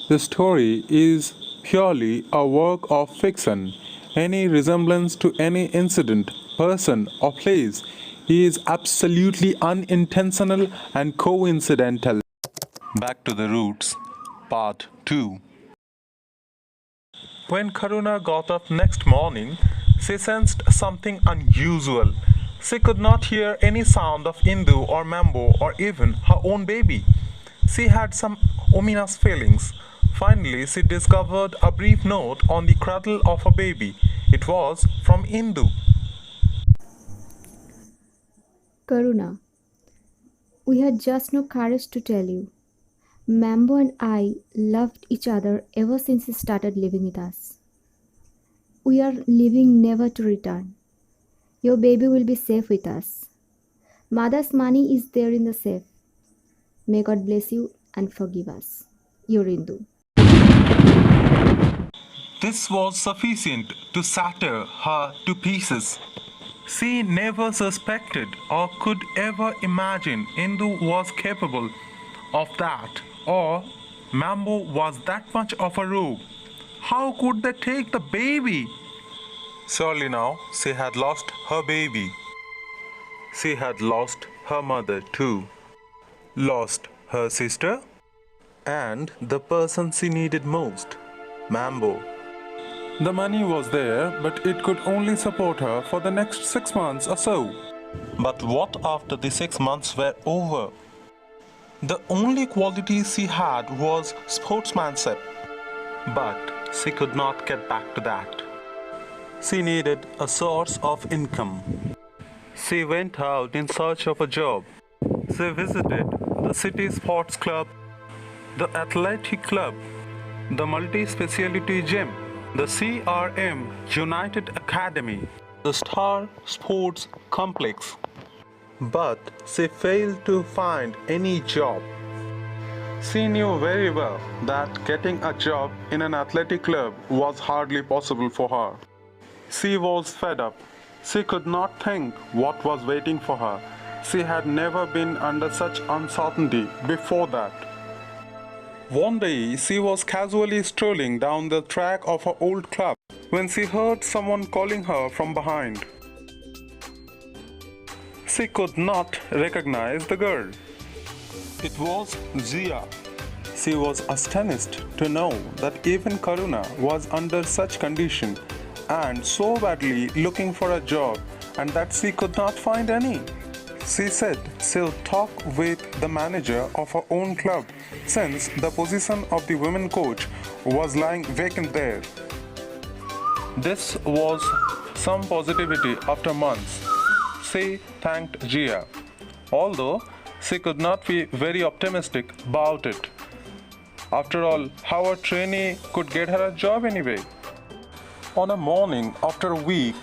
The story is purely a work of fiction. Any resemblance to any incident, person, or place is absolutely unintentional and coincidental. Back to the Roots, Part 2. When Karuna got up next morning, she sensed something unusual. She could not hear any sound of Indu or Mambo or even her own baby. She had some ominous feelings. Finally, she discovered a brief note on the cradle of a baby. It was from Indu. Karuna, we had just no courage to tell you. Mambo and I loved each other ever since he started living with us. We are leaving never to return. Your baby will be safe with us. Mother's money is there in the safe. May God bless you and forgive us. Your Indu. This was sufficient to shatter her to pieces. She never suspected or could ever imagine Indu was capable of that or Mambo was that much of a rogue. How could they take the baby? Surely now she had lost her baby. She had lost her mother too, lost her sister, and the person she needed most, Mambo. The money was there, but it could only support her for the next 6 months or so. But what after the 6 months were over? The only quality she had was sportsmanship. But she could not get back to that. She needed a source of income. She went out in search of a job. She visited the city sports club, the athletic club, the multi speciality gym, the CRM United Academy, the Star Sports Complex. But she failed to find any job. She knew very well that getting a job in an athletic club was hardly possible for her. She was fed up. She could not think what was waiting for her. She had never been under such uncertainty before that. One day, she was casually strolling down the track of her old club when she heard someone calling her from behind. She could not recognize the girl. It was Zia. She was astonished to know that even Karuna was under such condition and so badly looking for a job and that she could not find any. She said she'll talk with the manager of her own club since the position of the women coach was lying vacant there. This was some positivity after months. She thanked Gia, although she could not be very optimistic about it. After all, how a trainee could get her a job anyway? On a morning after a week,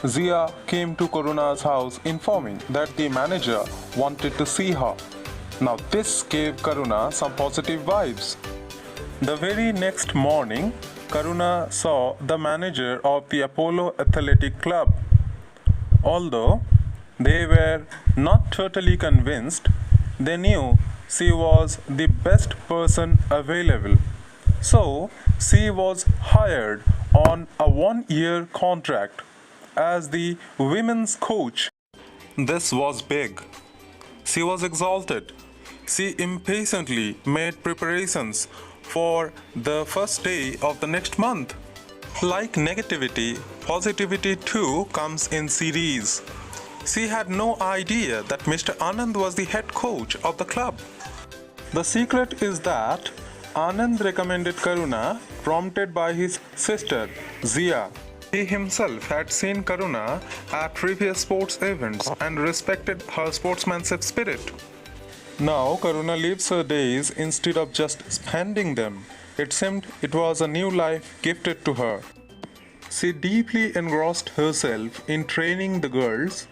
Zia came to Karuna's house informing that the manager wanted to see her. Now this gave Karuna some positive vibes. The very next morning, Karuna saw the manager of the Apollo Athletic Club. Although they were not totally convinced, they knew she was the best person available. So she was hired on a 1 year contract as the women's coach. This was big. She was exalted. She impatiently made preparations for the first day of the next month. Like negativity, positivity too comes in series. She had no idea that Mr. Anand was the head coach of the club. The secret is that Anand recommended Karuna, prompted by his sister, Zia. He himself had seen Karuna at previous sports events and respected her sportsmanship spirit. Now Karuna lives her days instead of just spending them. It seemed it was a new life gifted to her. She deeply engrossed herself in training the girls.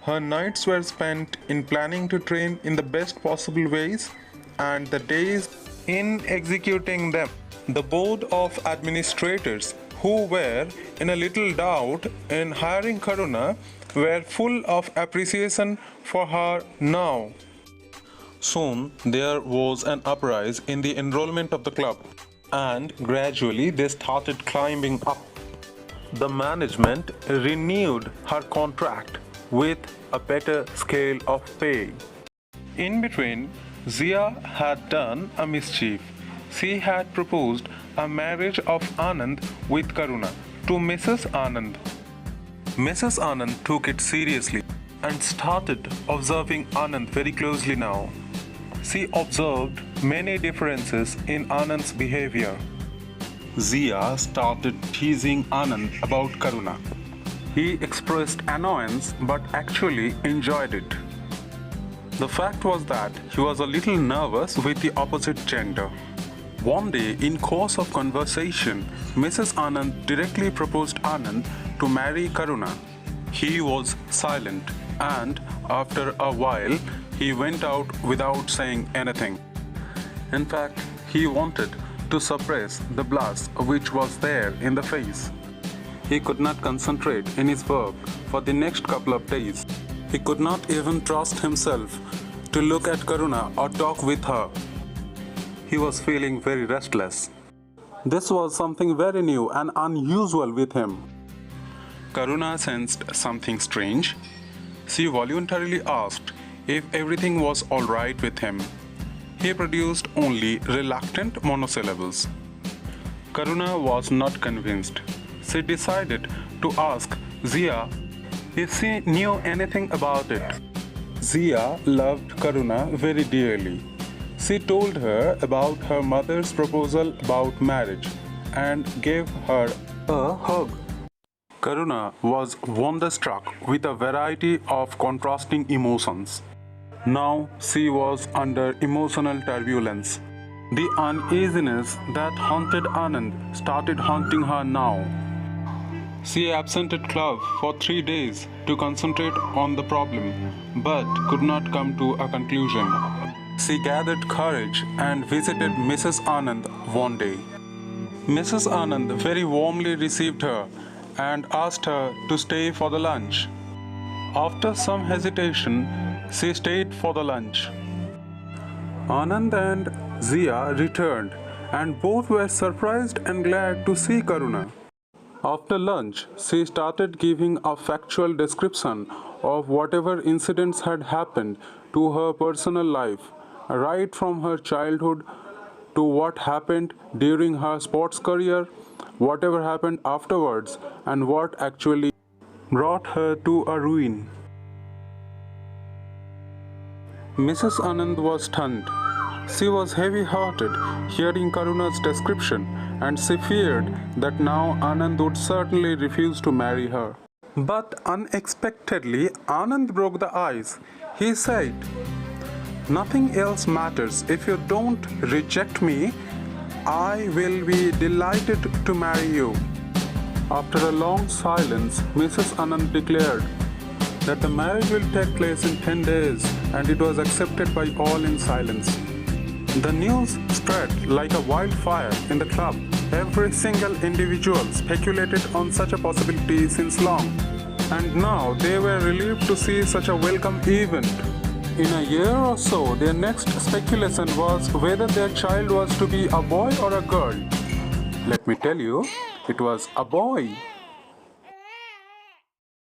Her nights were spent in planning to train in the best possible ways and the days in executing them. The board of administrators, who were in a little doubt in hiring Karuna, were full of appreciation for her now. Soon there was an uprise in the enrollment of the club, and gradually they started climbing up. The management renewed her contract with a better scale of pay. In between, Zia had done a mischief. She had proposed a marriage of Anand with Karuna to Mrs. Anand. Mrs. Anand took it seriously and started observing Anand very closely now. She observed many differences in Anand's behavior. Zia started teasing Anand about Karuna. He expressed annoyance but actually enjoyed it. The fact was that he was a little nervous with the opposite gender. One day, in course of conversation, Mrs. Anand directly proposed Anand to marry Karuna. He was silent, and after a while, he went out without saying anything. In fact, he wanted to suppress the blush which was there in the face. He could not concentrate in his work for the next couple of days. He could not even trust himself to look at Karuna or talk with her. He was feeling very restless. This was something very new and unusual with him. Karuna sensed something strange. She voluntarily asked if everything was all right with him. He produced only reluctant monosyllables. Karuna was not convinced. She decided to ask Zia if she knew anything about it. Zia loved Karuna very dearly. She told her about her mother's proposal about marriage and gave her a hug. Karuna was wonderstruck with a variety of contrasting emotions. Now she was under emotional turbulence. The uneasiness that haunted Anand started haunting her now. She absented club for 3 days to concentrate on the problem, but could not come to a conclusion. She gathered courage and visited Mrs. Anand one day. Mrs. Anand very warmly received her and asked her to stay for the lunch. After some hesitation, she stayed for the lunch. Anand and Zia returned, and both were surprised and glad to see Karuna. After lunch, she started giving a factual description of whatever incidents had happened to her personal life, right from her childhood to what happened during her sports career, whatever happened afterwards, and what actually brought her to a ruin. Mrs. Anand was stunned. She was heavy-hearted hearing Karuna's description, and she feared that now Anand would certainly refuse to marry her. But unexpectedly, Anand broke the ice. He said, "Nothing else matters. If you don't reject me, I will be delighted to marry you." After a long silence, Mrs. Anand declared that the marriage will take place in 10 days, and it was accepted by all in silence. The news spread like a wildfire in the club. Every single individual speculated on such a possibility since long, and now they were relieved to see such a welcome event. In a year or so, their next speculation was whether their child was to be a boy or a girl. Let me tell you, it was a boy.